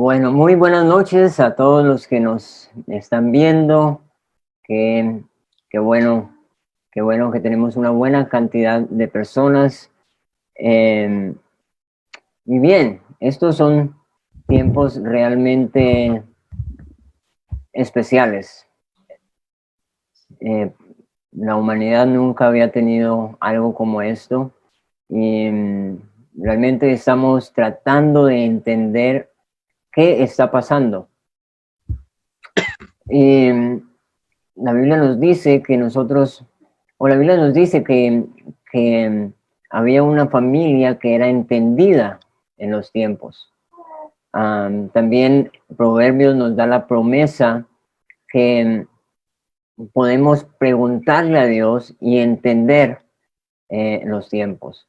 Bueno, muy buenas noches a todos los que nos están viendo. Qué bueno que tenemos una buena cantidad de personas. Y bien, estos son tiempos realmente especiales. La humanidad nunca había tenido algo como esto y realmente estamos tratando de entender qué está pasando. Y la Biblia nos dice que la Biblia nos dice que había una familia que era entendida en los tiempos. También Proverbios nos da la promesa que podemos preguntarle a Dios y entender los tiempos.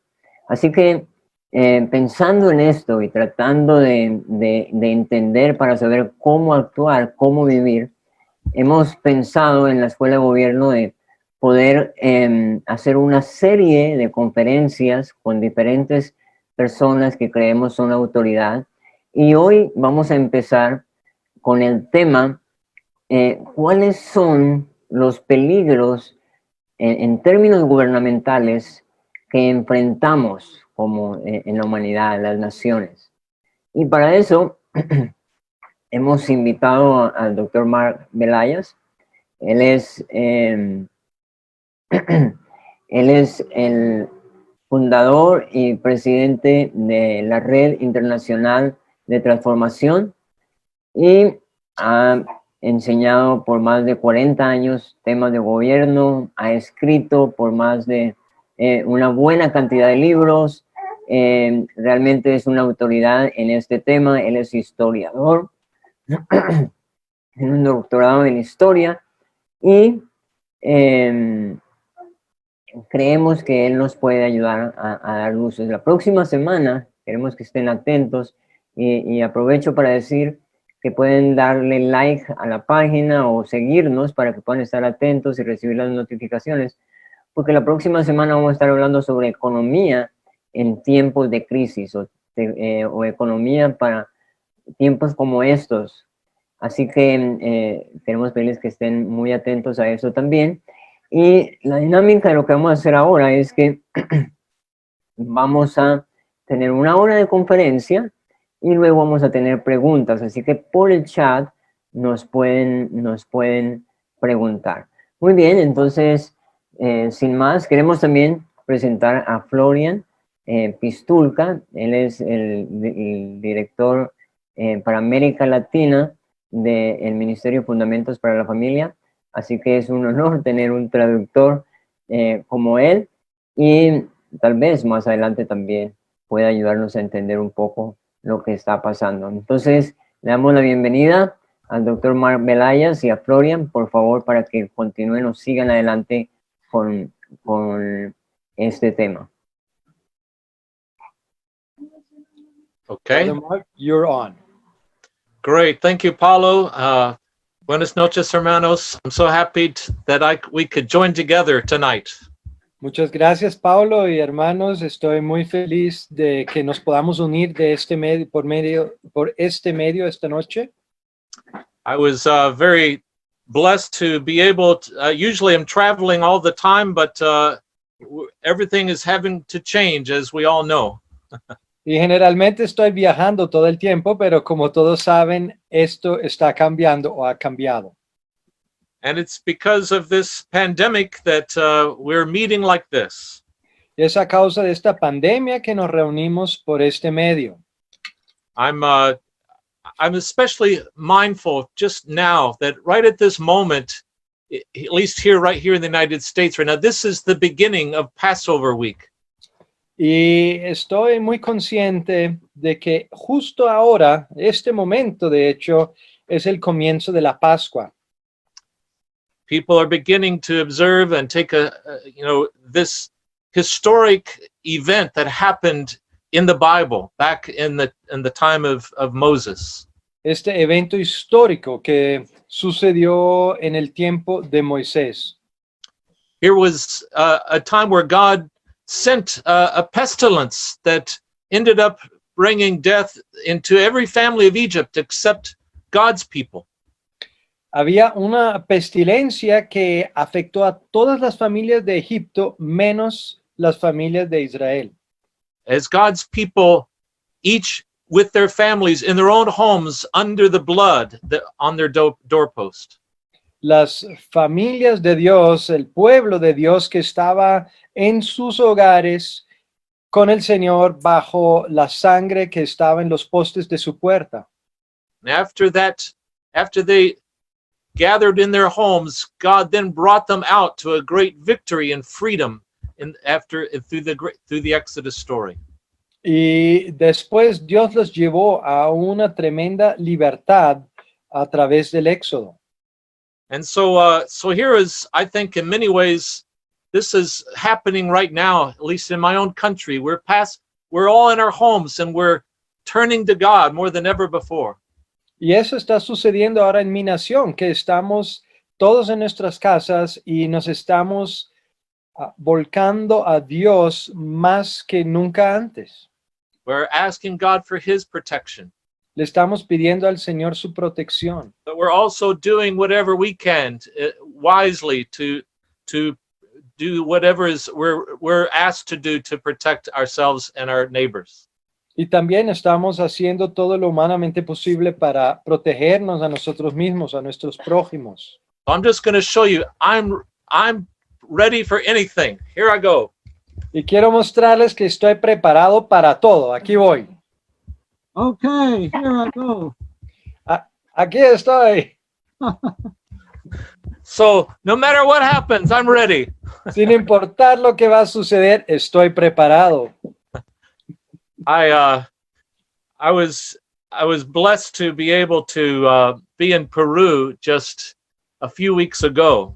Así que pensando en esto y tratando de entender para saber cómo actuar, cómo vivir, hemos pensado en la Escuela de Gobierno de poder hacer una serie de conferencias con diferentes personas que creemos son autoridad. Y hoy vamos a empezar con el tema, ¿cuáles son los peligros en términos gubernamentales que enfrentamos como en la humanidad, las naciones? Y para eso hemos invitado al doctor MARK BILILES. Él es el fundador y presidente de la Red Internacional de Transformación y ha enseñado por más de 40 años temas de gobierno, ha escrito por más de una buena cantidad de libros, realmente es una autoridad en este tema. Él es historiador, tiene un doctorado en historia y creemos que él nos puede ayudar a dar luces. La próxima semana queremos que estén atentos y aprovecho para decir que pueden darle like a la página o seguirnos para que puedan estar atentos y recibir las notificaciones, porque la próxima semana vamos a estar hablando sobre economía en tiempos de crisis o economía para tiempos como estos. Así que queremos pedirles que estén muy atentos a eso también. Y la dinámica de lo que vamos a hacer ahora es que vamos a tener una hora de conferencia y luego vamos a tener preguntas. Así que por el chat nos pueden preguntar. Muy bien, entonces, sin más, queremos también presentar a Florian Pistulka. Él es el director para América Latina del Ministerio de Fundamentos para la Familia. Así que es un honor tener un traductor como él y tal vez más adelante también pueda ayudarnos a entender un poco lo que está pasando. Entonces, le damos la bienvenida al doctor MARK BILILES y a Florian, por favor, para que continúen o sigan adelante con este tema. Okay. Mark, you're on. Great. Thank you, Paulo. Buenas noches, hermanos. I'm so happy that we could join together tonight. Muchas gracias, Paulo y hermanos. Estoy muy feliz de que nos podamos unir de por este medio esta noche. I was very blessed to be able to, usually I'm traveling all the time, but everything is having to change, as we all know. Y generalmente estoy viajando todo el tiempo, pero como todos saben, esto está cambiando o ha cambiado. And it's because of this pandemic that we're meeting like this. Y es a causa de esta pandemia que nos reunimos por este medio. I'm especially mindful just now that right at this moment, at least right here in the United States right now, this is the beginning of Passover week. Y estoy muy consciente de que justo ahora, este momento, de hecho, es el comienzo de la Pascua. People are beginning to observe and take this historic event that happened in the Bible back in the time of Moses. Este evento histórico que sucedió en el tiempo de Moisés. Here was a time where God sent a pestilence that ended up bringing death into every family of Egypt except God's people. Había una pestilencia que afectó a todas las familias de Egipto, menos las familias de Israel. As God's people, each with their families in their own homes under the blood on their doorpost. Las familias de Dios, el pueblo de Dios que estaba en sus hogares con el Señor bajo la sangre que estaba en los postes de su puerta. And after they gathered in their homes, God then brought them out to a great victory and freedom through the Exodus story. Y después Dios los llevó a una tremenda libertad a través del Éxodo. And so here is, I think, in many ways, this is happening right now, at least in my own country. We're all in our homes and we're turning to God more than ever before. Y eso está sucediendo ahora en mi nación, que estamos todos en nuestras casas y nos estamos volcando a Dios más que nunca antes. We're asking God for his protection. Le estamos pidiendo al Señor su protección. But we're also doing whatever we can wisely to do whatever we're asked to do to protect ourselves and our neighbors. Y también estamos haciendo todo lo humanamente posible para protegernos a nosotros mismos, a nuestros prójimos. So I'm just going to show you, I'm ready for anything. Here I go. Y quiero mostrarles que estoy preparado para todo. Aquí voy. Okay, here I go. Aquí estoy. So no matter what happens, I'm ready. Sin importar lo que va a suceder, estoy preparado. I was blessed to be able to be in Peru just a few weeks ago.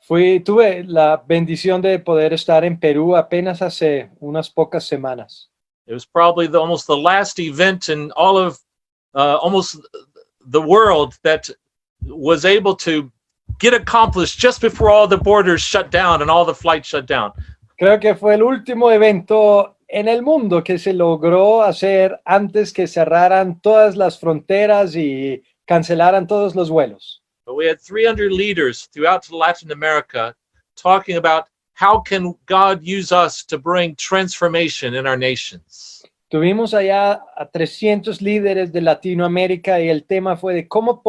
Tuve la bendición de poder estar en Perú apenas hace unas pocas semanas. It was probably almost the last event in all of almost the world that was able to get accomplished just before all the borders shut down and all the flights shut down. Creo que fue el último evento en el mundo que se logró hacer antes que cerraran todas las fronteras y cancelaran todos los vuelos. But we had 300 leaders throughout Latin America talking about how can God use us to bring transformation in our nations. Tuvimos allá a 300 líderes de Latinoamérica y el tema fue de cómo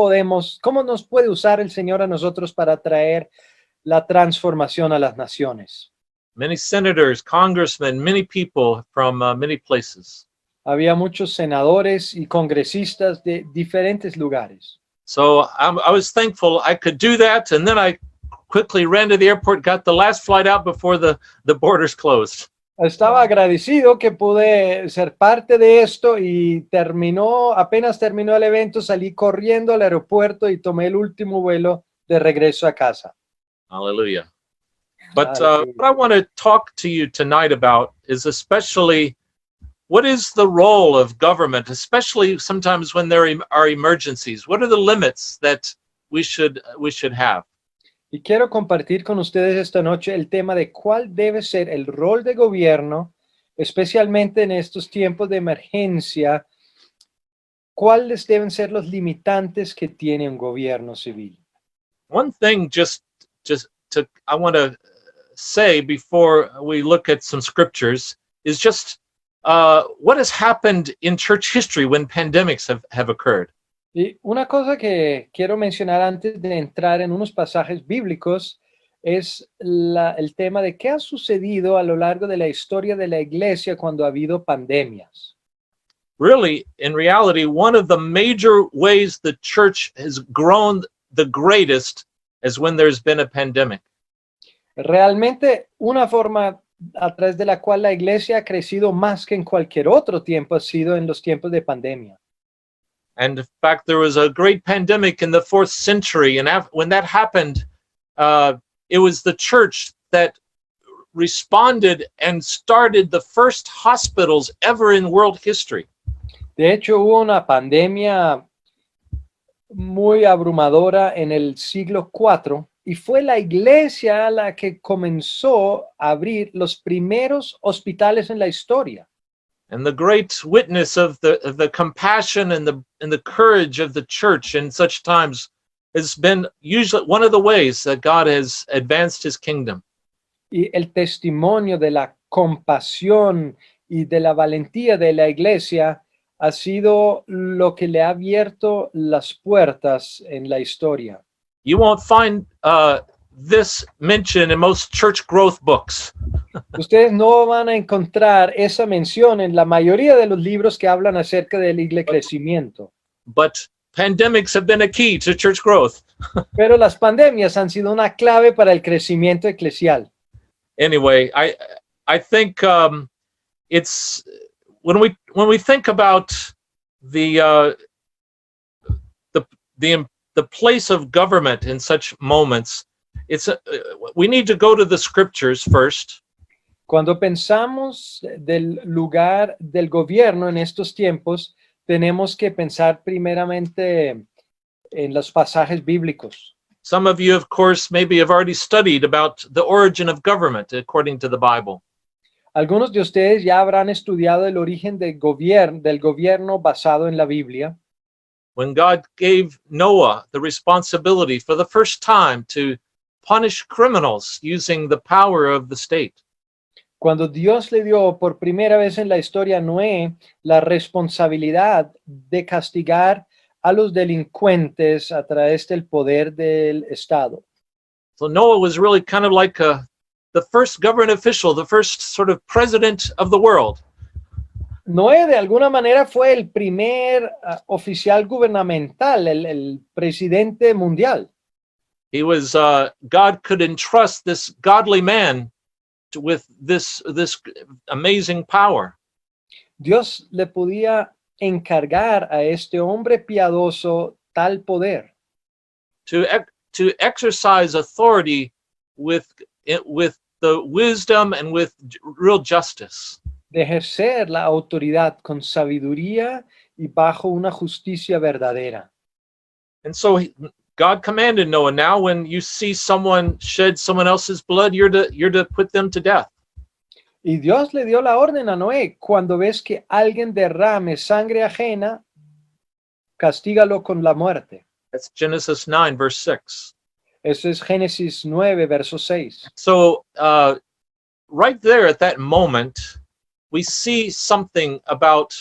nos puede usar el Señor a nosotros para traer la transformación a las naciones. Many senators, congressmen, many people from many places. Había muchos senadores y congresistas de diferentes lugares. So I was thankful I could do that, and then I quickly ran to the airport, got the last flight out before the borders closed. Estaba agradecido que pude ser parte de esto y apenas terminó el evento, salí corriendo al aeropuerto y tomé el último vuelo de regreso a casa. Hallelujah. But what I want to talk to you tonight about is especially what is the role of government, especially sometimes when there are emergencies. What are the limits that we should have? Y quiero compartir con ustedes esta noche el tema de cuál debe ser el rol de gobierno, especialmente en estos tiempos de emergencia. ¿Cuáles deben ser los limitantes que tiene un gobierno civil? One thing I want to say before we look at some scriptures is just what has happened in church history when pandemics have occurred. Y una cosa que quiero mencionar antes de entrar en unos pasajes bíblicos es el tema de qué ha sucedido a lo largo de la historia de la iglesia cuando ha habido pandemias. Really, in reality, one of the major ways the church has grown the greatest is when there's been a pandemic. Realmente, una forma a través de la cual la iglesia ha crecido más que en cualquier otro tiempo ha sido en los tiempos de pandemia. And in fact, there was a great pandemic in the 4th century. And when that happened, it was the church that responded and started the first hospitals ever in world history. De hecho, hubo una pandemia muy abrumadora en el siglo IV y fue la iglesia la que comenzó a abrir los primeros hospitales en la historia. And the great witness of the compassion and the courage of the church in such times has been usually one of the ways that God has advanced his kingdom. Y el testimonio de la compasión y de la valentía de la iglesia ha sido lo que le ha abierto las puertas en la historia. You won't find this mentioned in most church growth books. Ustedes no van a encontrar esa mención en la mayoría de los libros que hablan acerca del crecimiento. But pandemics have been a key to church growth. Pero las pandemias han sido una clave para el crecimiento eclesial. Anyway, I think it's when we think about the place of government in such moments, we need to go to the scriptures first. Cuando pensamos del lugar del gobierno en estos tiempos, tenemos que pensar primeramente en los pasajes bíblicos. Some of you, of course, maybe have already studied about the origin of government according to the Bible. Algunos de ustedes ya habrán estudiado el origen del gobierno basado en la Biblia. When God gave Noah the responsibility for the first time to punish criminals using the power of the state. Cuando Dios le dio por primera vez en la historia a Noé la responsabilidad de castigar a los delincuentes a través del poder del Estado. So Noah was really kind of like the first government official, the first sort of president of the world. Noé de alguna manera fue el primer oficial gubernamental, el presidente mundial. He was, God could entrust this godly man with this amazing power. Dios le podía encargar a este hombre piadoso tal poder. To exercise authority with the wisdom and with real justice. De ejercer la autoridad con sabiduría y bajo una justicia verdadera. And so God commanded Noah, now when you see someone shed someone else's blood, you're to put them to death. Y Dios le dio la orden a Noé, cuando ves que alguien derrame sangre ajena, castígalo con la muerte. That's Genesis 9, verse 6. Eso es Génesis 9, verso 6. So right there at that moment, we see something about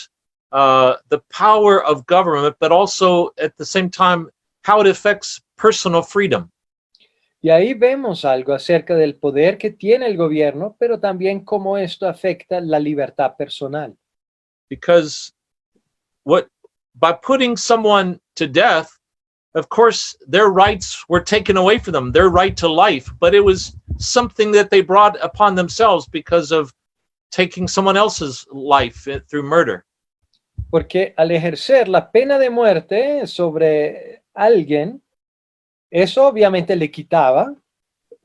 the power of government, but also at the same time, how it affects personal freedom. Y ahí vemos algo acerca del poder que tiene el gobierno, pero también cómo esto afecta la libertad personal. Because by putting someone to death, of course, their rights were taken away from them, their right to life, but it was something that they brought upon themselves because of taking someone else's life through murder. Porque al ejercer la pena de muerte sobre alguien, eso obviamente le quitaba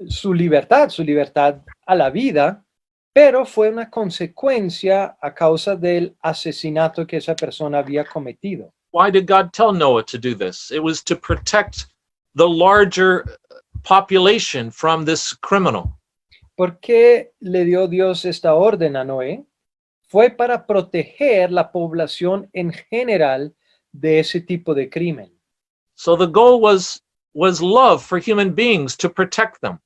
su libertad a la vida, pero fue una consecuencia a causa del asesinato que esa persona había cometido. Why did God tell Noah to do this? It was to protect the larger population from this criminal. ¿Por qué le dio Dios esta orden a Noé? Fue para proteger la población en general de ese tipo de crimen. So the goal was love for human beings, to protect them.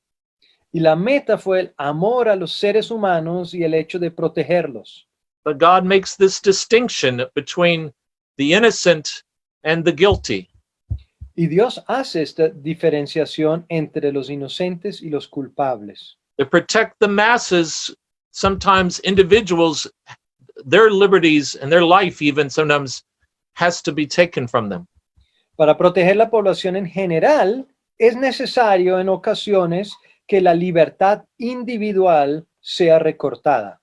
Y la meta fue el amor a los seres humanos y el hecho de protegerlos. But God makes this distinction between the innocent and the guilty. Y Dios hace esta diferenciación entre los inocentes y los culpables. To protect the masses, sometimes individuals, their liberties and their life even sometimes has to be taken from them. Para proteger la población en general, es necesario en ocasiones que la libertad individual sea recortada.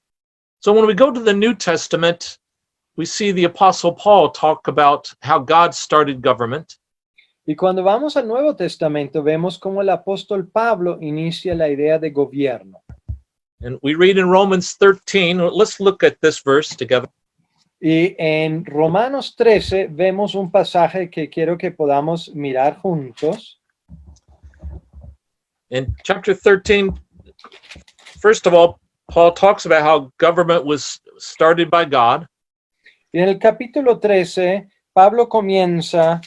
So when we go to the New Testament, we see the Apostle Paul talk about how God started government. Y cuando vamos al Nuevo Testamento, vemos cómo el apóstol Pablo inicia la idea de gobierno. And we read in Romans 13, let's look at this verse together. Y en Romanos 13 vemos un pasaje que quiero que podamos mirar juntos. In chapter 13, first of all, Paul talks about how government was started by God. Y en el capítulo 13, Pablo comienza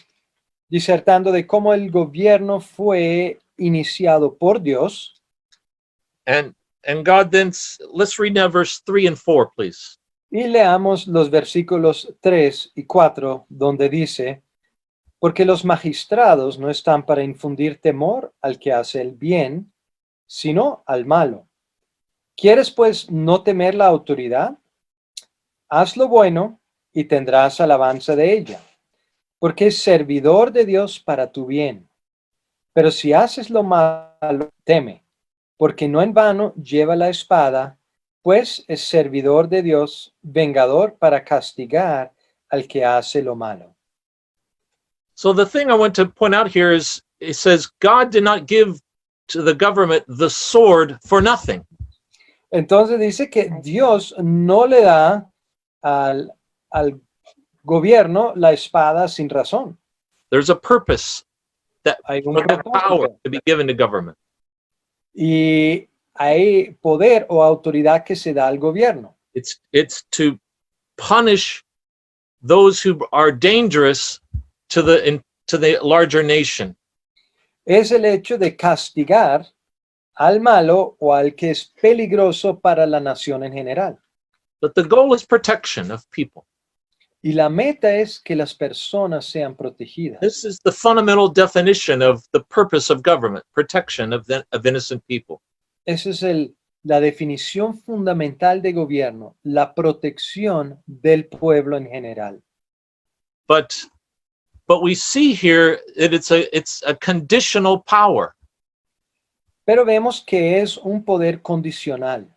disertando de cómo el gobierno fue iniciado por Dios. And God then, let's read now verse 3 and 4, please. Y leamos los versículos 3 y 4, donde dice, porque los magistrados no están para infundir temor al que hace el bien, sino al malo. ¿Quieres pues no temer la autoridad? Haz lo bueno y tendrás alabanza de ella, porque es servidor de Dios para tu bien. Pero si haces lo malo, teme, porque no en vano lleva la espada, pues es servidor de Dios, vengador para castigar al que hace lo malo. So the thing I want to point out here is, it says, God did not give to the government the sword for nothing. Entonces dice que Dios no le da al gobierno la espada sin razón. There's a purpose that Hay un for that power propósito. to be given to government. Y hay poder o autoridad que se da al gobierno. It's to punish those who are dangerous to the larger nation. Es el hecho de castigar al malo o al que es peligroso para la nación en general. But the goal is protection of people. Y la meta es que las personas sean protegidas. This is the fundamental definition of the purpose of government, protection of innocent people. Esa es la definición fundamental de gobierno, la protección del pueblo en general. But we see here that it's a conditional power. Pero vemos que es un poder condicional.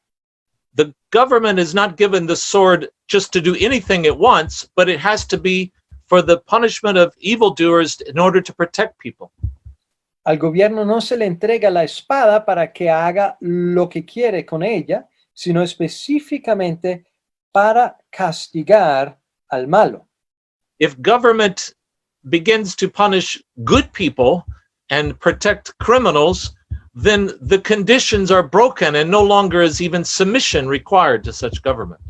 The government is not given the sword just to do anything it wants, but it has to be for the punishment of evildoers in order to protect people. Al gobierno no se le entrega la espada para que haga lo que quiere con ella, sino específicamente para castigar al malo. If government begins to punish good people and protect criminals, then the conditions are broken and no longer is even submission required to such government.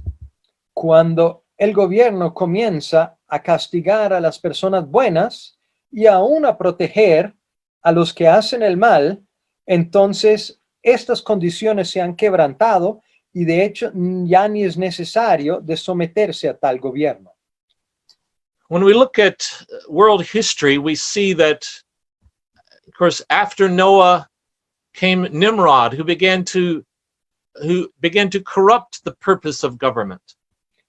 Cuando el gobierno comienza a castigar a las personas buenas y aún a proteger a los que hacen el mal, entonces estas condiciones se han quebrantado y de hecho ya ni es necesario de someterse a tal gobierno. When we look at world history, we see that, of course, after Noah came Nimrod, who began to corrupt the purpose of government.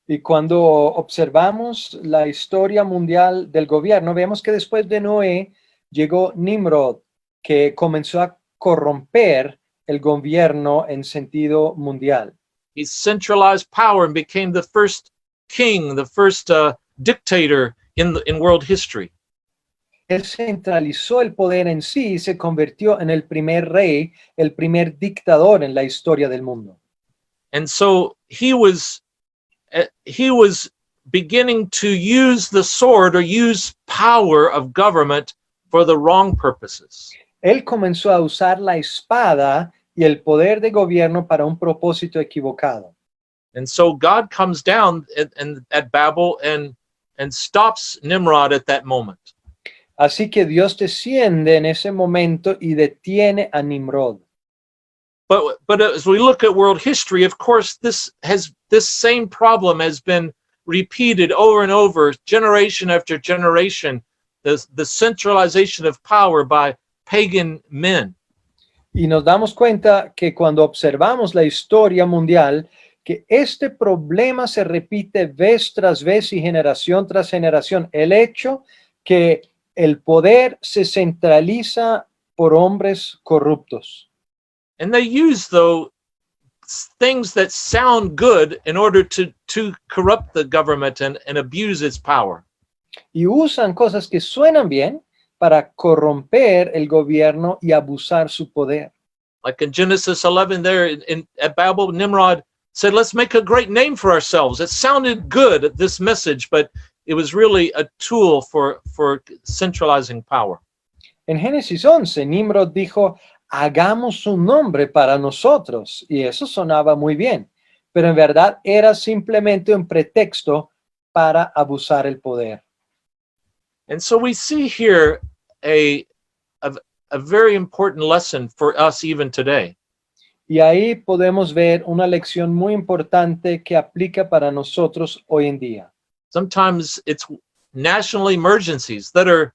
Y cuando observamos la historia mundial del gobierno, vemos que después de Noé llegó Nimrod, que comenzó a corromper el gobierno en sentido mundial. He centralized power and became the first king, the first dictator in world history. Él centralizó el poder en sí y se convirtió en el primer rey, el primer dictador en la historia del mundo. And so he was beginning to use the sword or use power of government for the wrong purposes. Él comenzó a usar la espada y el poder de gobierno para un propósito equivocado. And so God comes down at Babel and stops Nimrod at that moment. Así que Dios desciende en ese momento y detiene a Nimrod. But as we look at world history, of course, this same problem has been repeated over and over, generation after generation, the centralization of power by pagan men. Y nos damos cuenta que cuando observamos la historia mundial, que este problema se repite vez tras vez y generación tras generación. El hecho que el poder se centraliza por hombres corruptos. And they use, though, things that sound good in order to corrupt the government and abuse its power. Y usan cosas que suenan bien para corromper el gobierno y abusar su poder. Like in Genesis 11 there at Babel, Nimrod said, let's make a great name for ourselves. It sounded good, this message, but it was really a tool for centralizing power. En Génesis 11, Nimrod dijo, hagamos un nombre para nosotros. Y eso sonaba muy bien. pero en verdad era simplemente un pretexto para abusar el poder. And so we see here a, a very important lesson for us even today. Y ahí podemos ver una lección muy importante que aplica para nosotros hoy en día. Sometimes it's national emergencies that are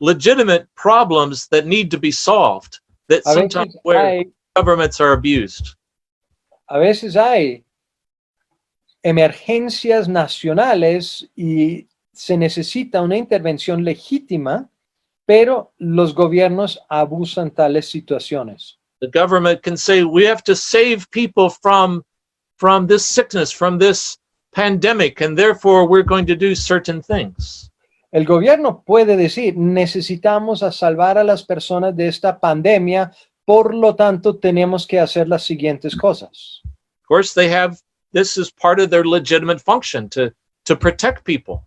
legitimate problems that need to be solved, that A sometimes veces where hay, governments are abused. a veces hay emergencias nacionales y se necesita una intervención legítima, pero los gobiernos abusan tales situaciones. The government can say, we have to save people from this sickness, from this pandemic, and therefore we're going to do certain things. El gobierno puede decir, necesitamos a salvar a las personas de esta pandemia, por lo tanto tenemos que hacer las siguientes cosas. Of course, this is part of their legitimate function to protect people.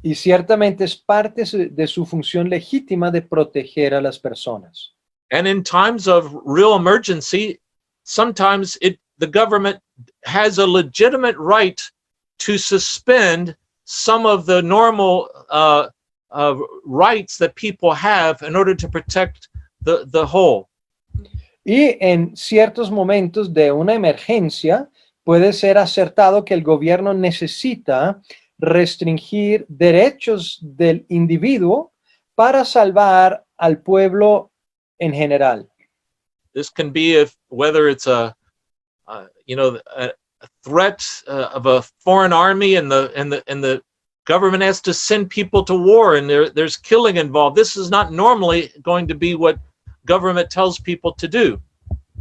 Y ciertamente es parte de su función legítima de proteger a las personas. And in times of real emergency, sometimes the government has a legitimate right to suspend some of the normal rights that people have in order to protect the whole. Y en ciertos momentos de una emergencia puede ser acertado que el gobierno necesita restringir derechos del individuo para salvar al pueblo en general. This can be whether it's a threat of a foreign army and the government has to send people to war and there's killing involved. This is not normally going to be what government tells people to do.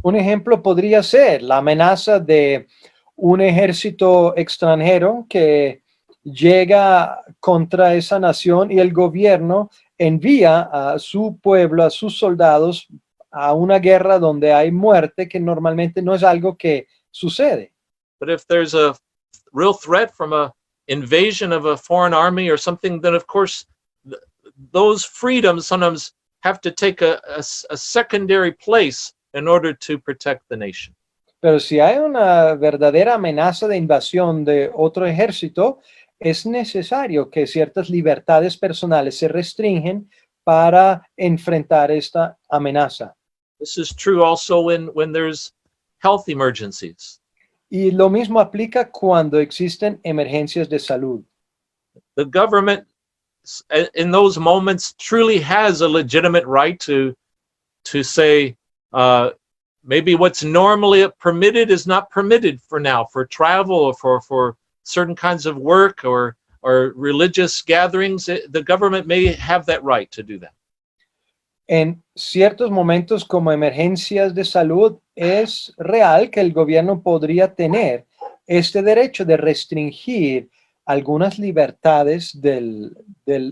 Un ejemplo podría ser la amenaza de un ejército extranjero que llega contra esa nación y el gobierno envía a su pueblo, a sus soldados, a una guerra donde hay muerte, que normalmente no es algo que sucede. But if there's a real threat from a invasion of a foreign army or something, then of course those freedoms sometimes have to take a secondary place in order to protect the nation. Pero si hay una verdadera amenaza de invasión de otro ejército, es necesario que ciertas libertades personales se restringen para enfrentar esta amenaza. This is true also when there's health emergencies. Y lo mismo aplica cuando existen emergencias de salud. The government in those moments truly has a legitimate right to say maybe what's normally permitted is not permitted for now, for travel or for certain kinds of work or religious gatherings. The government may have that right to do that. En ciertos momentos como emergencias de salud, es real que el gobierno podría tener este derecho de restringir algunas libertades del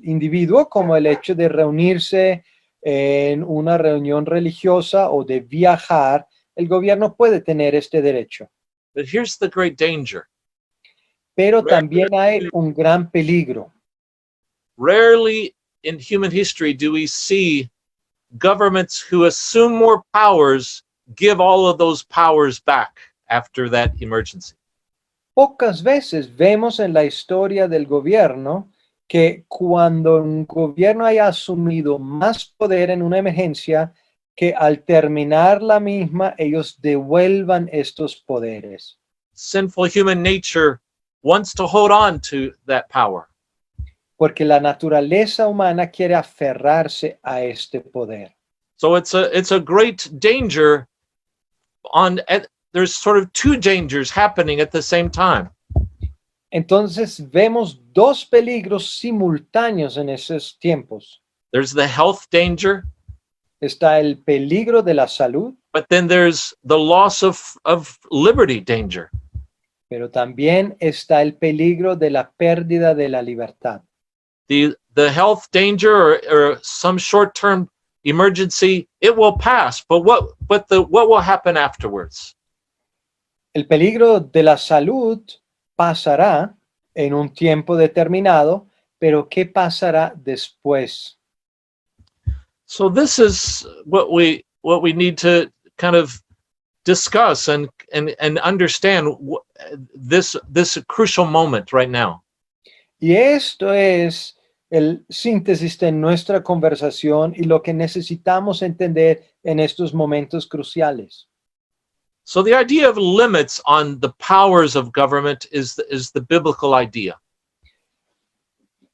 individuo, como el hecho de reunirse en una reunión religiosa o de viajar. El gobierno puede tener este derecho. But here's the great danger. Pero también hay un gran peligro. Rarely in human history do we see governments who assume more powers give all of those powers back after that emergency. Pocas veces vemos en la historia del gobierno que cuando un gobierno haya asumido más poder en una emergencia, que al terminar la misma, ellos devuelvan estos poderes. Sinful human nature wants to hold on to that power. Porque la naturaleza humana quiere aferrarse a este poder. So it's a great danger there's sort of two dangers happening at the same time. Entonces vemos dos peligros simultáneos en esos tiempos. There's the health danger. Está el peligro de la salud. But then there's the loss of liberty danger. Pero también está el peligro de la pérdida de la libertad. The health danger or some short-term emergency, it will pass. But what will happen afterwards? El peligro de la salud pasará en un tiempo determinado, pero ¿qué pasará después? So this is what we need to kind of discuss and understand this crucial moment right now. Y esto es el síntesis de nuestra conversación y lo que necesitamos entender en estos momentos cruciales. So the idea of limits on the powers of government is the biblical idea.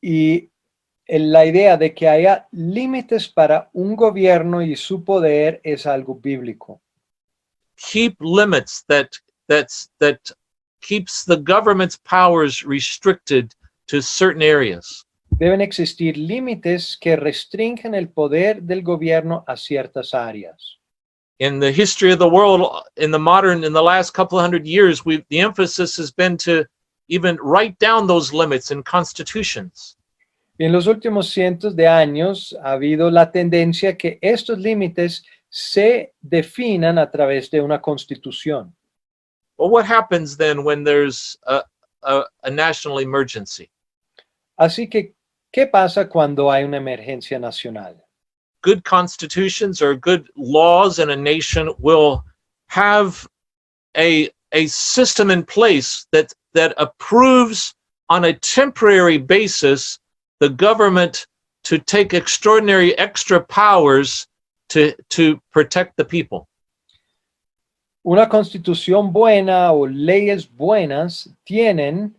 Y la idea de que haya límites para un gobierno y su poder es algo bíblico. Keep limits that keeps the government's powers restricted to certain areas. Deben existir límites que restringen el poder del gobierno a ciertas áreas. In the history of the world, in the last couple of hundred years, the emphasis has been to even write down those limits in constitutions. Y en los últimos cientos de años ha habido la tendencia que estos límites se definan a través de una constitución. Well, what happens then when there's a national emergency? Así que, ¿qué pasa cuando hay una emergencia nacional? Good constitutions or good laws in a nation will have a system in place that approves on a temporary basis the government to take extraordinary extra powers to protect the people. Una constitución buena o leyes buenas tienen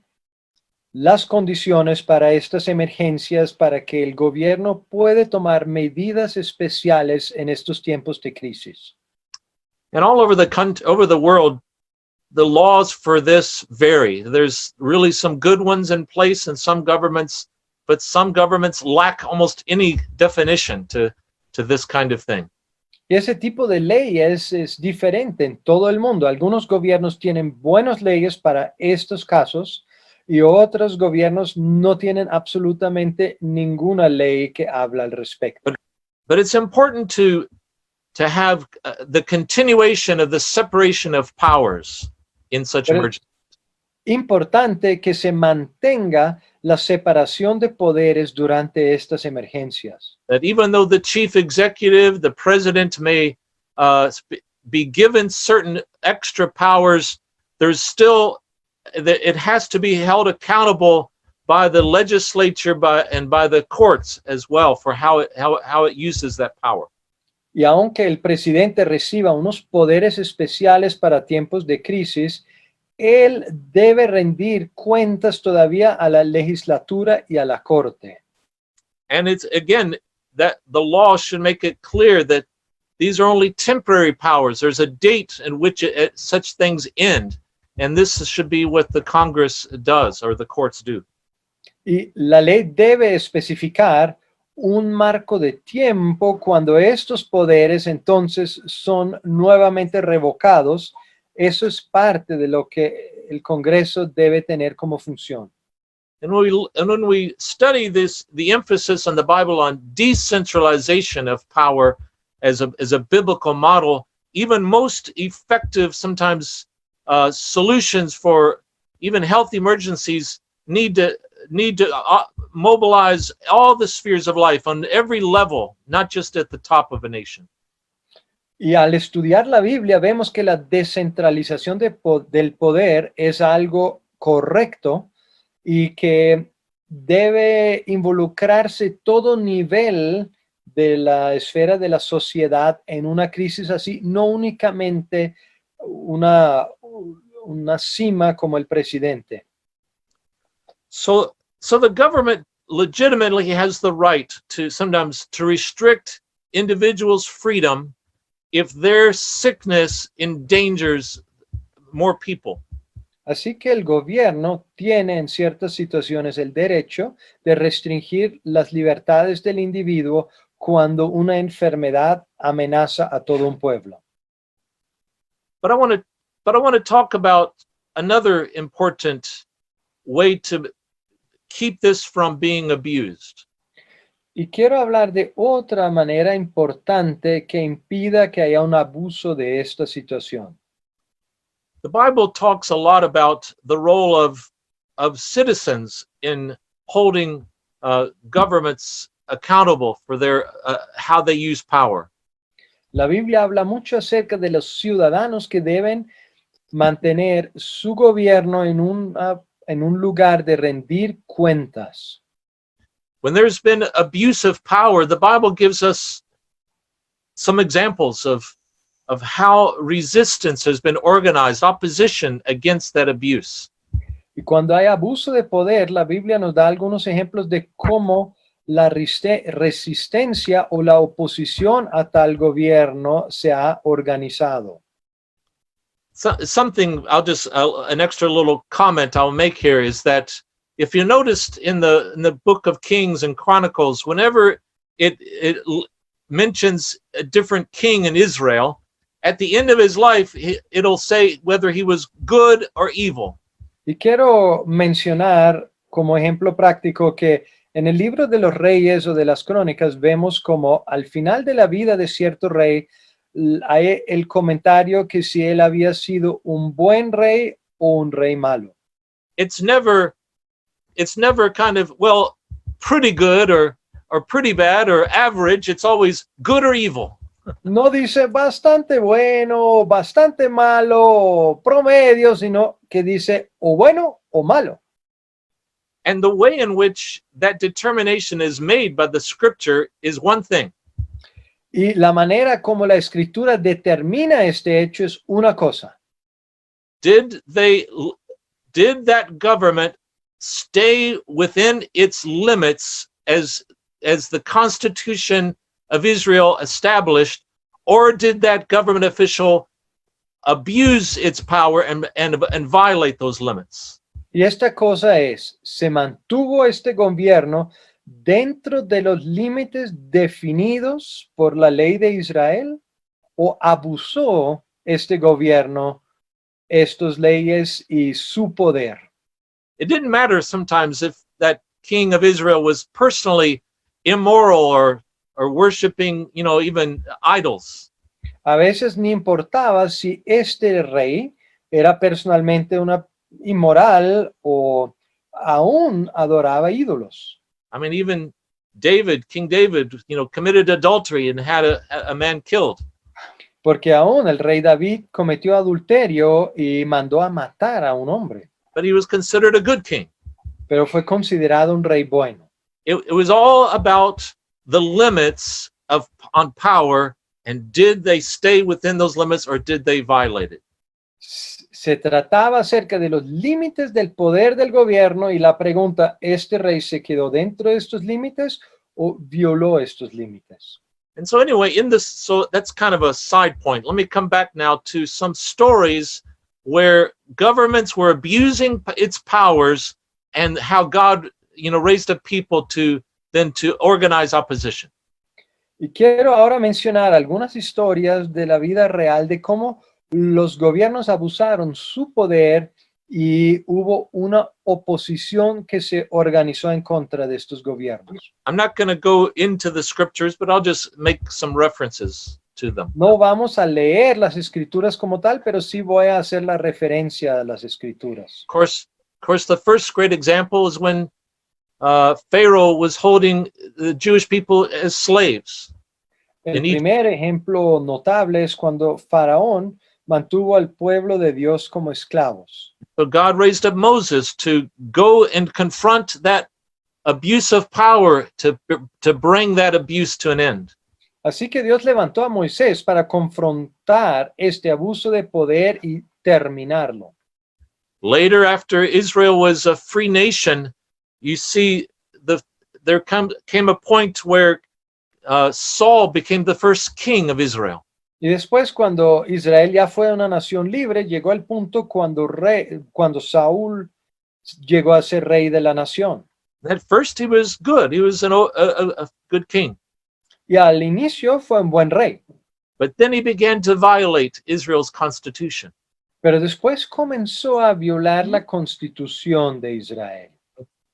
las condiciones para estas emergencias para que el gobierno puede tomar medidas especiales en estos tiempos de crisis. And all over the world, the laws for this vary. There's really some good ones in place in some governments, but some governments lack almost any definition to this kind of thing. Y ese tipo de leyes es diferente en todo el mundo. Algunos gobiernos tienen buenas leyes para estos casos y otros gobiernos no tienen absolutamente ninguna ley que habla al respecto. But it's important to have the continuation of the separation of powers in such emergencies. Importante que se mantenga la separación de poderes durante estas emergencias. That even though the chief executive, the president may be given certain extra powers, there's still it has to be held accountable by the legislature and by the courts as well for how it uses that power. Y aunque el presidente reciba unos poderes especiales para tiempos de crisis, él debe rendir cuentas todavía a la legislatura y a la corte. And it's again that the law should make it clear that these are only temporary powers. There's a date in which such things end. And this should be what the Congress does or the courts do. Y la ley debe especificar un marco de tiempo cuando estos poderes entonces son nuevamente revocados. Eso es parte de lo que el Congreso debe tener como función. And when we study the emphasis on the Bible on decentralization of power as a biblical model, even most effective sometimes solutions for even health emergencies need to mobilize all the spheres of life on every level, not just at the top of a nation. Y al estudiar la Biblia vemos que la descentralización del poder es algo correcto y que debe involucrarse todo nivel de la esfera de la sociedad en una crisis así, no únicamente una cima como el presidente. So the government legitimately has the right to sometimes to restrict individuals' freedom if their sickness endangers more people. Así que el gobierno tiene en ciertas situaciones el derecho de restringir las libertades del individuo cuando una enfermedad amenaza a todo un pueblo. But I want to talk about another important way to keep this from being abused. Y quiero hablar de otra manera importante que impida que haya un abuso de esta situación. The Bible talks a lot about the role of citizens in holding governments accountable for their how they use power. La Biblia habla mucho acerca de los ciudadanos que deben mantener su gobierno en un lugar de rendir cuentas. When there's been abuse of power, the Bible gives us some examples of how resistance has been organized, opposition against that abuse. Y cuando hay abuso de poder, la Biblia nos da algunos ejemplos de cómo la resistencia o la oposición a tal gobierno se ha organizado. So, something an extra little comment I'll make here is that if you noticed in the book of Kings and Chronicles, whenever it mentions a different king in Israel, at the end of his life, it'll say whether he was good or evil. Y quiero mencionar como ejemplo práctico que en el libro de los reyes o de las crónicas vemos como al final de la vida de cierto rey hay el comentario que si él había sido un buen rey o un rey malo. It's never kind of, well, pretty good or pretty bad or average. It's always good or evil. No dice bastante bueno, bastante malo, promedio, sino que dice o bueno o malo. And the way in which that determination is made by the scripture is one thing. Y la manera como la escritura determina este hecho es una cosa. Did that government stay within its limits as the Constitution of Israel established, or did that government official abuse its power and violate those limits? Y esta cosa es, ¿se mantuvo este gobierno dentro de los límites definidos por la ley de Israel o abusó este gobierno estas leyes y su poder? It didn't matter sometimes if that king of Israel was personally immoral or worshiping, even idols. A veces ni importaba si este rey era personalmente inmoral o aún adoraba ídolos. I mean, even King David, committed adultery and had a man killed. Porque aún el rey David cometió adulterio y mandó a matar a un hombre. But he was considered a good king. Pero fue considerado un rey bueno. It was all about the limits on power, and did they stay within those limits or did they violate it? Se trataba acerca de los límites del poder del gobierno y la pregunta, ¿este rey se quedó dentro de estos límites o violó estos límites? And so anyway, so that's kind of a side point. Let me come back now to some stories where governments were abusing its powers and how God, raised up people to organize opposition. Y quiero ahora mencionar algunas historias de la vida real de cómo los gobiernos abusaron su poder y hubo una oposición que se organizó en contra de estos gobiernos. I'm not going to go into the scriptures, but I'll just make some references to them. No vamos a leer las escrituras como tal, pero sí voy a hacer la referencia a las escrituras. Of course, the first great example is when Pharaoh was holding the Jewish people as slaves. El primer ejemplo notable es cuando Faraón mantuvo al pueblo de Dios como esclavos. So God raised up Moses to go and confront that abuse of power to bring that abuse to an end. Así que Dios levantó a Moisés para confrontar este abuso de poder y terminarlo. Later, after Israel was a free nation, you see there came a point where Saul became the first king of Israel. Y después, cuando Israel ya fue una nación libre, llegó el punto cuando Saúl llegó a ser rey de la nación. At first, he was good. He was a good king. Y al inicio fue un buen rey. But then he began to violate Israel's constitution. Pero después comenzó a violar la constitución de Israel.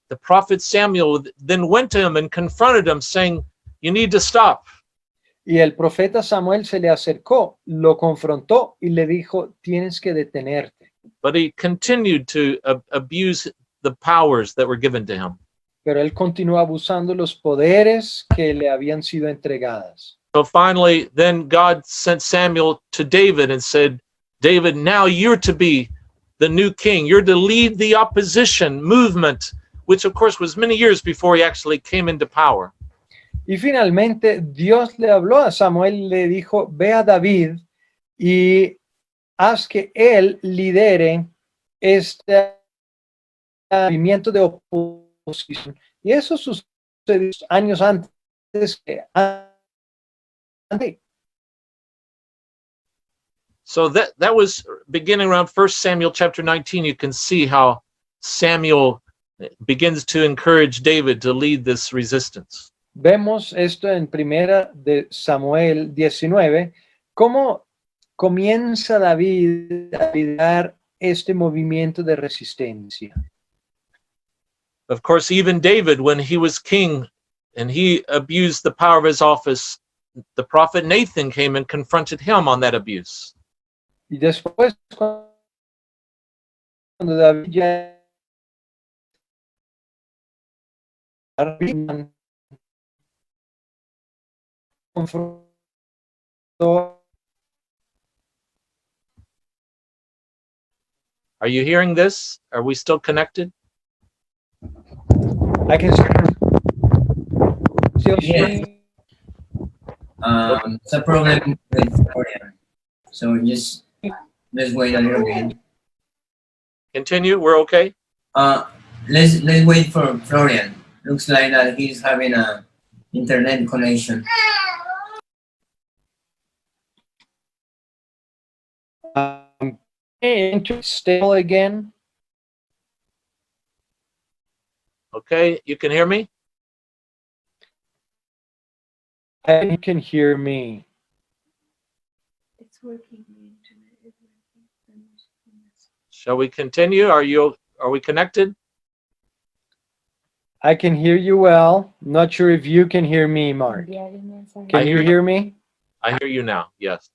The prophet Samuel then went to him and confronted him, saying, "You need to stop." Y el profeta Samuel se le acercó, lo confrontó y le dijo, tienes que detenerte. But he continued to abuse the powers that were given to him. Pero él continuó abusando los poderes que le habían sido entregadas. So finally, then God sent Samuel to David and said, David, now you're to be the new king. You're to lead the opposition movement, which of course was many years before he actually came into power. Y finalmente Dios le habló a Samuel y le dijo, ve a David y haz que él lidere este movimiento de oposición. Y eso sucedió años antes que antes. So that was beginning around 1 Samuel chapter 19. You can see how Samuel begins to encourage David to lead this resistance. Vemos esto en primera de Samuel 19, cómo comienza David a liderar este movimiento de resistencia. Of course, even David, when he was king and he abused the power of his office, the prophet Nathan came and confronted him on that abuse. Y después, cuando David ya confrontó. Are you hearing this? Are we still connected? I can still Yes. It's a problem with Florian. So just let's wait a little bit. Continue, we're okay? Let's wait for Florian. Looks like that he's having a internet connection. Stable again. Okay, you can hear me? And you can hear me. It's working. The internet is working. Shall we continue? Are we connected? I can hear you well. Not sure if you can hear me, Mark. I Can you hear hear me? I hear you now, yes.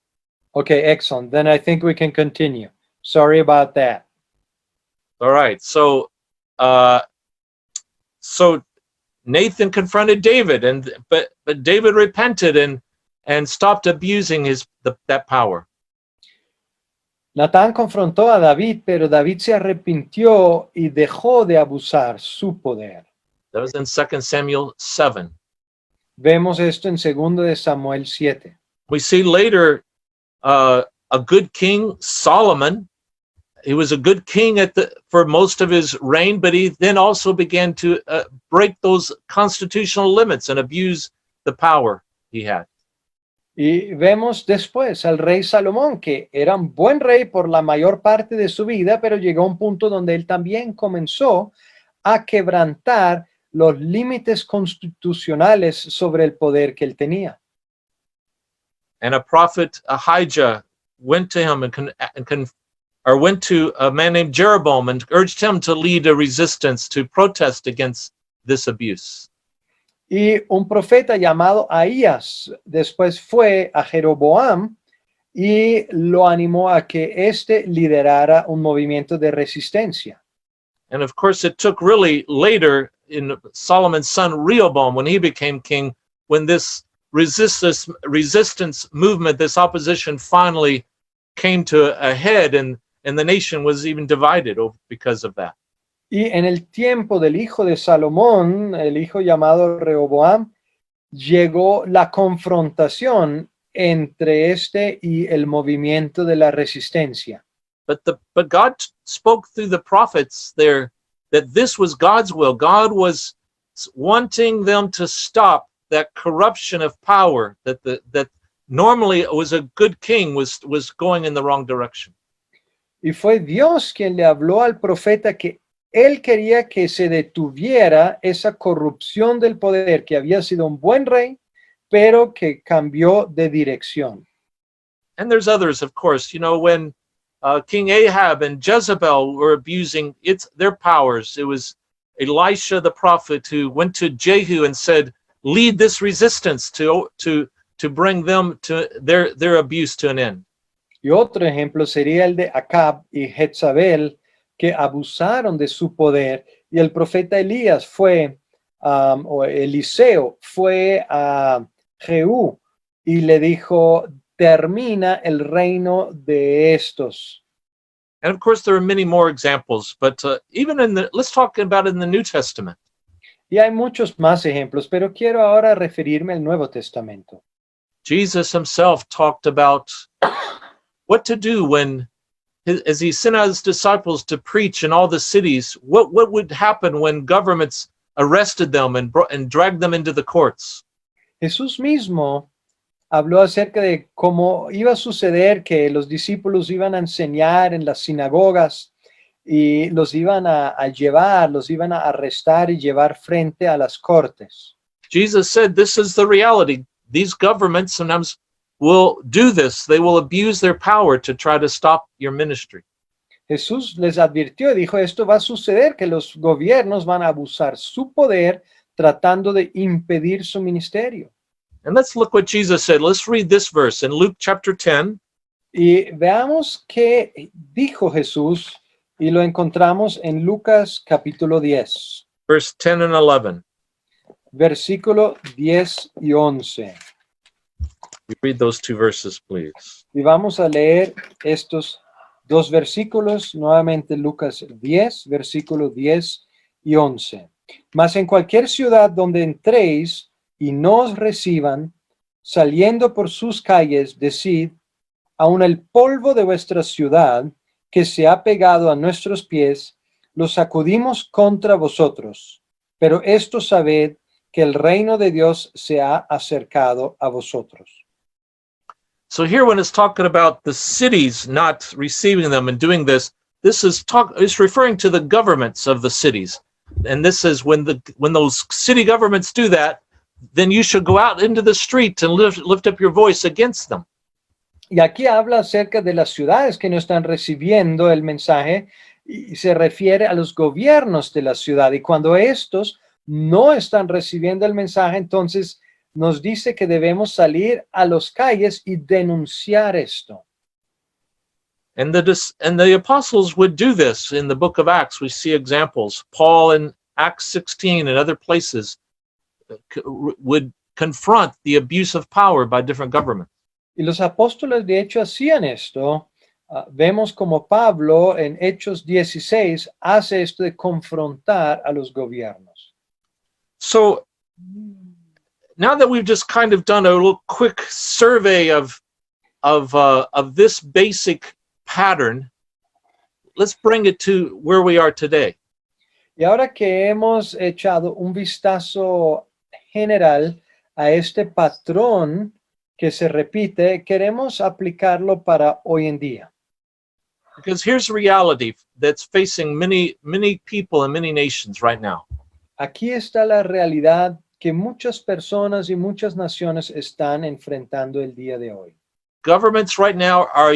Okay, excellent. Then I think we can continue. Sorry about that. All right, so Nathan confronted David, but David repented and stopped abusing that power. Natán confrontó a David, pero David se arrepintió y dejó de abusar su poder. That was in 2 Samuel 7. Vemos esto en 2 de Samuel 7. We see later a good king, Solomon. He was a good king for most of his reign, but he then also began to break those constitutional limits and abuse the power he had. Y vemos después al rey Salomón, que era un buen rey por la mayor parte de su vida, pero llegó a un punto donde él también comenzó a quebrantar los límites constitucionales sobre el poder que él tenía. And a prophet, Ahijah, went to him went to a man named Jeroboam and urged him to lead a resistance to protest against this abuse. Y un profeta llamado Ahías después fue a Jeroboam y lo animó a que éste liderara un movimiento de resistencia. And of course, it took really later in Solomon's son Rehoboam, when he became king, when this resistance movement, this opposition finally came to a head, and the nation was even divided because of that. Y en el tiempo del hijo de Salomón, el hijo llamado Rehoboam, llegó la confrontación entre este y el movimiento de la resistencia. But God spoke through the prophets there that this was God's will. God was wanting them to stop that corruption of power, that normally it was a good king was going in the wrong direction. Y fue Dios quien le habló al profeta que él quería que se detuviera esa corrupción del poder, que había sido un buen rey, pero que cambió de dirección. And there's others, of course. You know, when King Ahab and Jezebel were abusing their powers, it was Elisha the prophet who went to Jehu and said, lead this resistance to bring them to their abuse to an end. Y otro ejemplo sería el de Acab y Jezabel, que abusaron de su poder, y el profeta Elías o Eliseo fue a Jehú y le dijo, termina el reino de estos. And of course, there are many more examples, but even let's talk about in the New Testament. Y hay muchos más ejemplos, pero quiero ahora referirme al Nuevo Testamento. Jesus himself talked about what to do when, as he sent out his disciples to preach in all the cities, what would happen when governments arrested them and dragged them into the courts. Jesús mismo habló acerca de cómo iba a suceder que los discípulos iban a enseñar en las sinagogas y los iban a llevar, los iban a arrestar y llevar frente a las cortes. Jesus said, this is the reality. These governments sometimes will do this. They will abuse their power to try to stop your ministry. Jesús les advirtió y dijo, esto va a suceder, que los gobiernos van a abusar su poder tratando de impedir su ministerio. And let's look what Jesus said. Let's read this verse in Luke chapter 10. Y veamos qué dijo Jesús y lo encontramos en Lucas capítulo 10, Verse 10 and 11. versículo 10 y 11. You read those two verses, please. Y vamos a leer estos dos versículos, nuevamente Lucas 10, versículo 10 y 11. Mas en cualquier ciudad donde entréis y no os reciban, saliendo por sus calles, decid, aun el polvo de vuestra ciudad, que se ha pegado a nuestros pies, lo sacudimos contra vosotros. Pero esto sabed, que el reino de Dios se ha acercado a vosotros. So here when it's talking about the cities not receiving them and doing this, this is referring to the governments of the cities. And this is when those city governments do that, then you should go out into the street and lift up your voice against them. Y aquí habla acerca de las ciudades que no están recibiendo el mensaje y se refiere a los gobiernos de la ciudad. Y cuando estos no están recibiendo el mensaje, entonces nos dice que debemos salir a las calles y denunciar esto. And the apostles would do this in the book of Acts. We see examples. Paul in Acts 16 and other places would confront the abuse of power by different governments. Y los apóstoles de hecho hacían esto. Vemos como Pablo en Hechos 16 hace esto de confrontar a los gobiernos. So now that we've just kind of done a little quick survey of this basic pattern, let's bring it to where we are today. Y ahora que hemos echado un vistazo general a este patrón que se repite, queremos aplicarlo para hoy en día. Because here's reality that's facing many people in many nations right now. Aquí está la realidad que muchas personas y muchas naciones están enfrentando el día de hoy. Governments right now are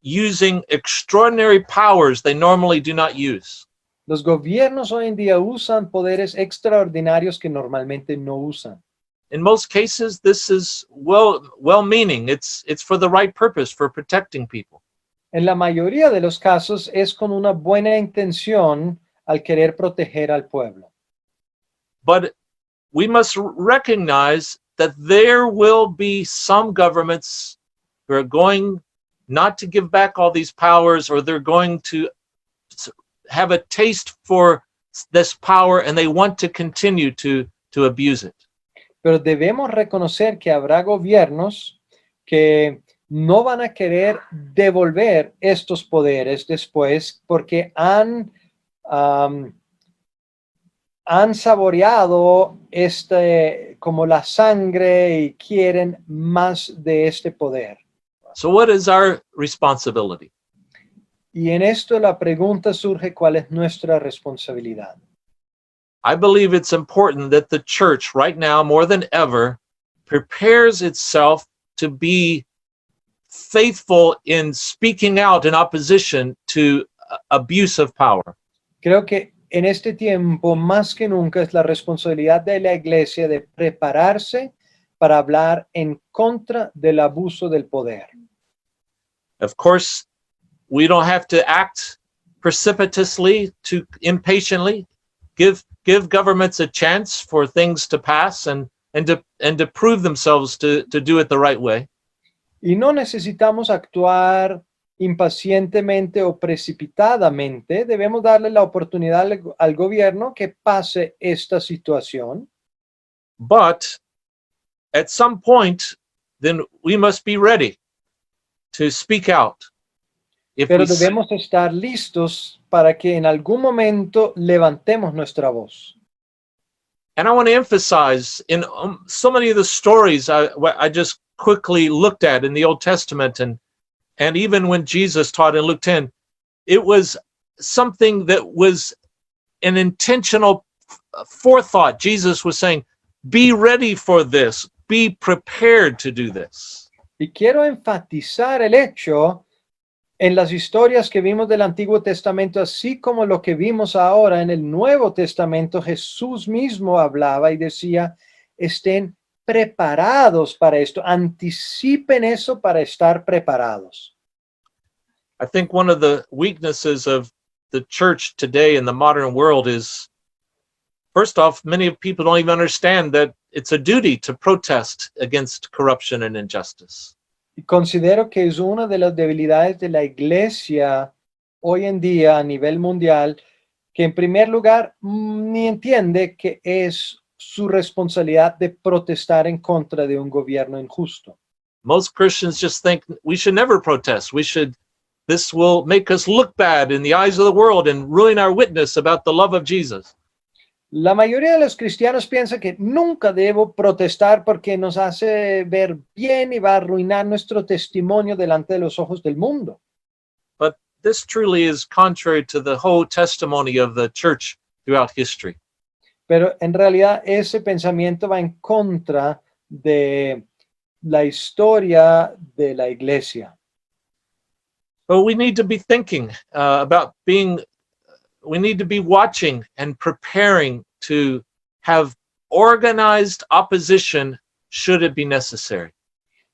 using extraordinary powers they normally do not use. Los gobiernos hoy en día usan poderes extraordinarios que normalmente no usan. In most cases, this is well-meaning. It's for the right purpose, for protecting people. En la mayoría de los casos es con una buena intención al querer proteger al pueblo. But we must recognize that there will be some governments who are going not to give back all these powers, or they're going to have a taste for this power and they want to continue to abuse it. Pero debemos reconocer que habrá gobiernos que no van a querer devolver estos poderes después porque han saboreado como la sangre y quieren más de este poder. So what is our responsibility? Y en esto la pregunta surge, ¿cuál es nuestra responsabilidad? I believe it's important that the church right now, more than ever, prepares itself to be faithful in speaking out in opposition to abuse of power. Creo que en este tiempo, más que nunca, es la responsabilidad de la iglesia de prepararse para hablar en contra del abuso del poder. Of course, we don't have to act precipitously, too impatiently. Give governments a chance for things to pass and and to prove themselves to do it the right way. Y no necesitamos actuar impacientemente o precipitadamente. Debemos darle la oportunidad al gobierno que pase esta situación. But at some point, then we must be ready to speak out. If Pero we see- debemos estar listos para que en algún momento levantemos nuestra voz. And I want to emphasize in so many of the stories I just quickly looked at in the Old Testament, and even when Jesus taught in Luke 10, it was something that was an intentional forethought. Jesus was saying, be ready for this, be prepared to do this. Y quiero enfatizar el hecho en las historias que vimos del Antiguo Testamento, así como lo que vimos ahora en el Nuevo Testamento. Jesús mismo hablaba y decía, estén preparados para esto, anticipen eso para estar preparados. I think one of the weaknesses of the church today in the modern world is, first off, many people don't even understand that it's a duty to protest against corruption and injustice. Y considero que es una de las debilidades de la iglesia hoy en día a nivel mundial, que en primer lugar ni entiende que es su responsabilidad de protestar en contra de un gobierno injusto. Most Christians just think we should never protest. This will make us look bad in the eyes of the world and ruin our witness about the love of Jesus. La mayoría de los cristianos piensa que nunca debo protestar porque nos hace ver bien y va a arruinar nuestro testimonio delante de los ojos del mundo. But this truly is contrary to the whole testimony of the church throughout history. Pero en realidad ese pensamiento va en contra de la historia de la iglesia. But we need to be thinking we need to be watching and preparing to have organized opposition should it be necessary.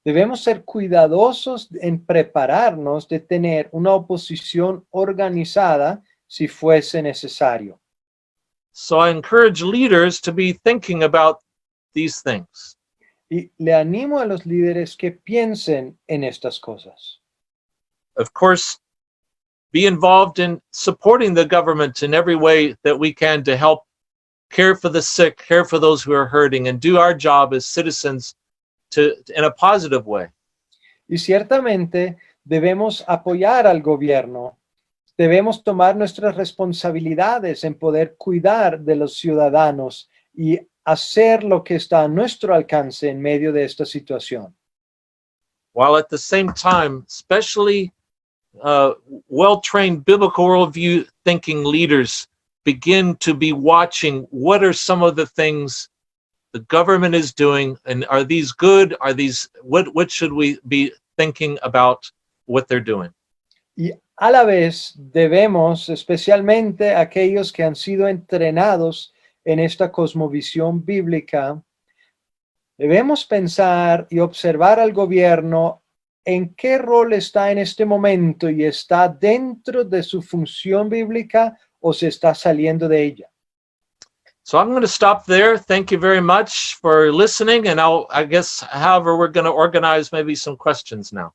Debemos ser cuidadosos en prepararnos de tener una oposición organizada si fuese necesario. So I encourage leaders to be thinking about these things. Y le animo a los líderes que piensen en estas cosas. Of course, be involved in supporting the government in every way that we can to help care for the sick, care for those who are hurting, and do our job as citizens in a positive way. Y ciertamente debemos apoyar al gobierno. Debemos tomar nuestras responsabilidades en poder cuidar de los ciudadanos y hacer lo que está a nuestro alcance en medio de esta situación. While at the same time, especially well-trained biblical worldview thinking leaders begin to be watching what are some of the things the government is doing, and are these good? Are these what should we be thinking about what they're doing? Y a la vez debemos, especialmente aquellos que han sido entrenados en esta cosmovisión bíblica, debemos pensar y observar al gobierno en qué rol está en este momento y está dentro de su función bíblica o se está saliendo de ella. So I'm going to stop there. Thank you very much for listening. And I guess, however, we're going to organize maybe some questions now.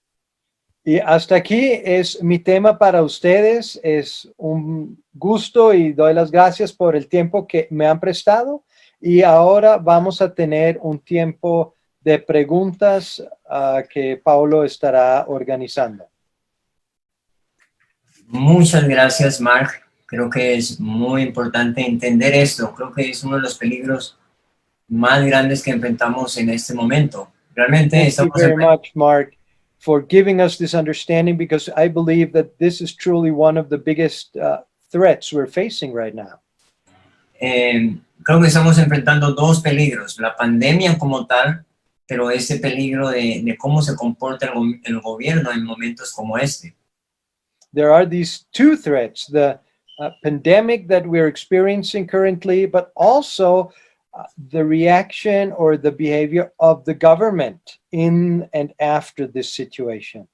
Y hasta aquí es mi tema para ustedes. Es un gusto y doy las gracias por el tiempo que me han prestado. Y ahora vamos a tener un tiempo de preguntas que Paulo estará organizando. Muchas gracias, Mark. Creo que es muy importante entender esto. Creo que es uno de los peligros más grandes que enfrentamos en este momento. Realmente Thank you estamos very much, Mark, for giving us this understanding, because I believe that this is truly one of the biggest threats we're facing right now. Creo que estamos enfrentando dos peligros, la pandemia como tal, pero ese peligro de cómo se comporta el gobierno en momentos como este. There are these two threats, the pandemic that we're experiencing currently, but also the reaction or the behavior of the government in and after this situation.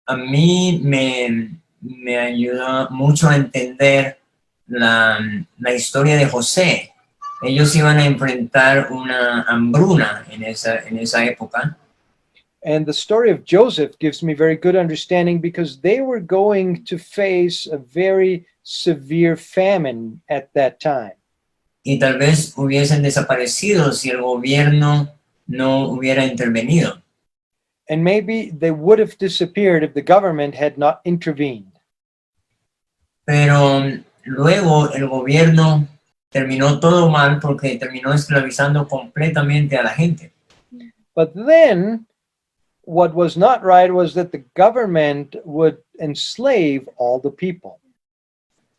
A mí me ayuda mucho a entender la historia de José. ellos iban a enfrentar una hambruna en esa época. And the story of Joseph gives me very good understanding because they were going to face a very severe famine at that time. Y tal vez hubiesen desaparecido si el gobierno no hubiera intervenido. And maybe they would have disappeared if the government had not intervened. Pero luego el gobierno terminó todo mal porque terminó esclavizando completamente a la gente. But then what was not right was that the government would enslave all the people.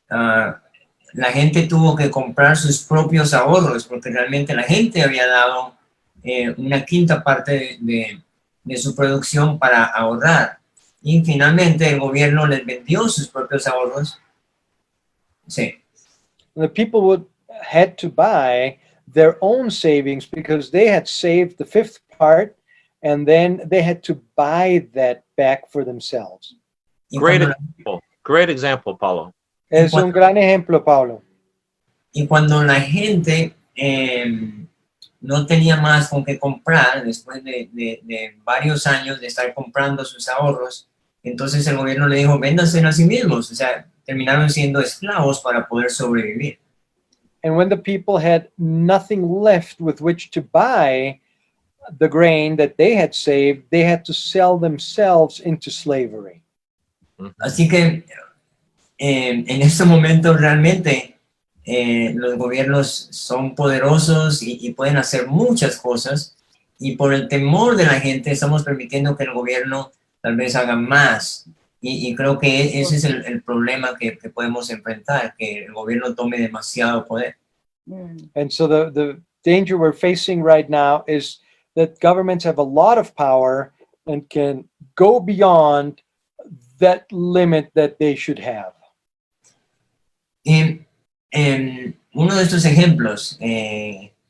La gente tuvo que comprar sus propios ahorros porque realmente la gente había dado una quinta parte de su producción para ahorrar. Y finalmente el gobierno les vendió sus propios ahorros. Sí. The people had to buy their own savings because they had saved the fifth part, and then they had to buy that back for themselves. Y Great example, Paulo. Es un gran ejemplo, Paulo. Y cuando la gente no tenía más con qué comprar, después de varios años de estar comprando sus ahorros, entonces el gobierno le dijo, véndanse a sí mismos. O sea, terminaron siendo esclavos para poder sobrevivir. And when the people had nothing left with which to buy the grain that they had saved, they had to sell themselves into slavery. Así que en este momento realmente los gobiernos son poderosos y pueden hacer muchas cosas, y por el temor de la gente estamos permitiendo que el gobierno tal vez haga más. Y creo que ese es el problema que podemos enfrentar, que el gobierno tome demasiado poder. And so the danger we're facing right now is that governments have a lot of power and can go beyond that limit that they should have. Y uno de estos ejemplos,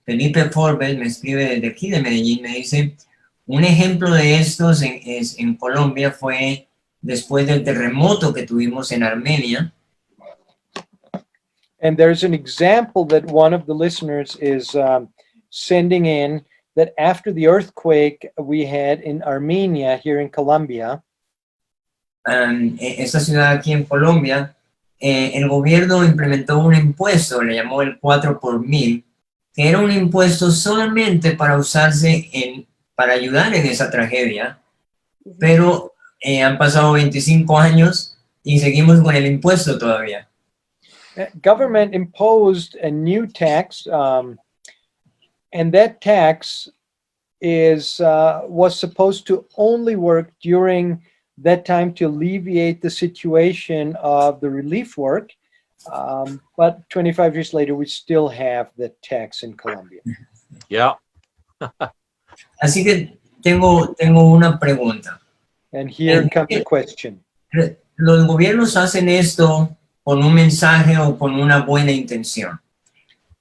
Felipe Forbes me escribe desde aquí de Medellín, me dice, un ejemplo de estos en Colombia fue después del terremoto que tuvimos en Armenia. And there's an example that one of the listeners is sending in, that after the earthquake we had in Armenia here in Colombia, Esta ciudad aquí en Colombia, el gobierno implementó un impuesto, le llamó el 4 por 1000, que era un impuesto solamente para usarse para ayudar en esa tragedia, pero han pasado 25 años y seguimos con el impuesto todavía. government imposed a new tax, and that tax was supposed to only work during that time to alleviate the situation of the relief work. But 25 years later, we still have the tax in Colombia. Yeah. Así que tengo una pregunta. And here comes the question. Los gobiernos hacen esto con un mensaje o con una buena intención.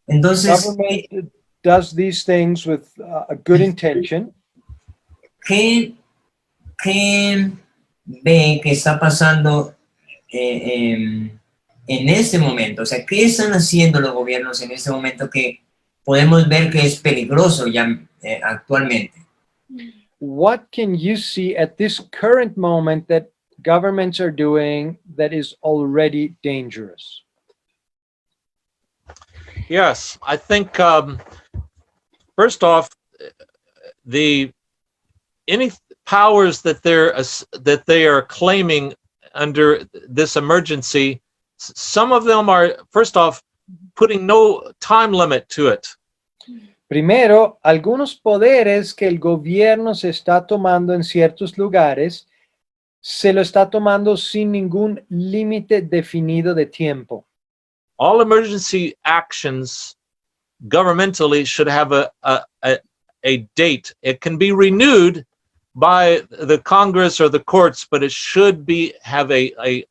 Entonces, Government does these things with a good intention. ¿qué ve que está pasando en este momento? O sea, ¿qué están haciendo los gobiernos en este momento que podemos ver que es peligroso ya actualmente? What can you see at this current moment that governments are doing that is already dangerous? Yes, I think first off, any powers that they are claiming under this emergency, some of them are, first off, putting no time limit to it. Primero, algunos poderes que el gobierno se está tomando en ciertos lugares, se lo está tomando sin ningún límite definido de tiempo. All emergency actions governmentally should have a date. It can be renewed by the Congress or the courts, but it should have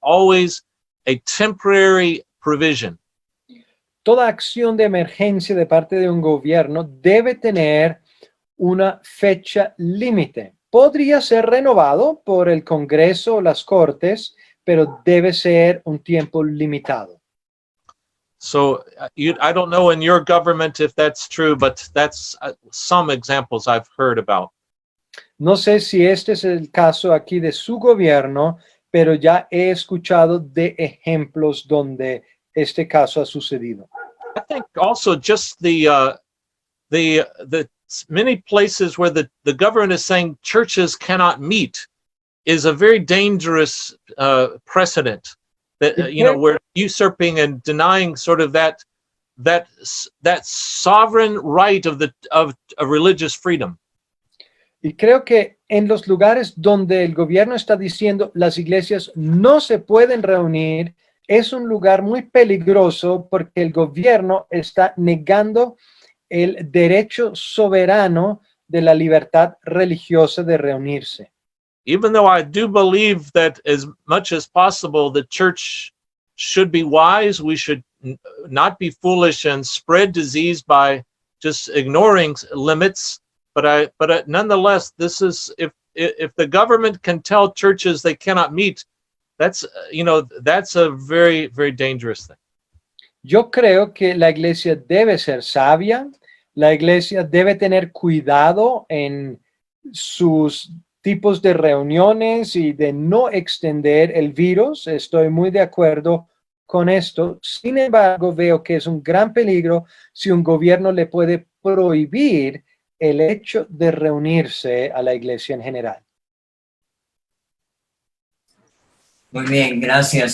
always a temporary provision. Toda acción de emergencia de parte de un gobierno debe tener una fecha límite. Podría ser renovado por el Congreso o las Cortes, pero debe ser un tiempo limitado. So I don't know in your government if that's true, but that's some examples I've heard about. No sé si este es el caso aquí de su gobierno, pero ya he escuchado de ejemplos donde este caso ha sucedido. I think also just the many places where the government is saying churches cannot meet is a very dangerous precedent. That you know, we're usurping and denying sort of that sovereign right of religious freedom. Y creo que en los lugares donde el gobierno está diciendo las iglesias no se pueden reunir, es un lugar muy peligroso porque el gobierno está negando el derecho soberano de la libertad religiosa de reunirse. Even though I do believe that as much as possible, the church should be wise, we should not be foolish and spread disease by just ignoring limits. But nonetheless, this is if the government can tell churches they cannot meet, that's that's a very, very dangerous thing. Yo creo que la iglesia debe ser sabia, la iglesia debe tener cuidado en sus tipos de reuniones y de no extender el virus. Estoy muy de acuerdo con esto. Sin embargo, veo que es un gran peligro si un gobierno le puede prohibir el hecho de reunirse a la iglesia en general. Muy bien, gracias.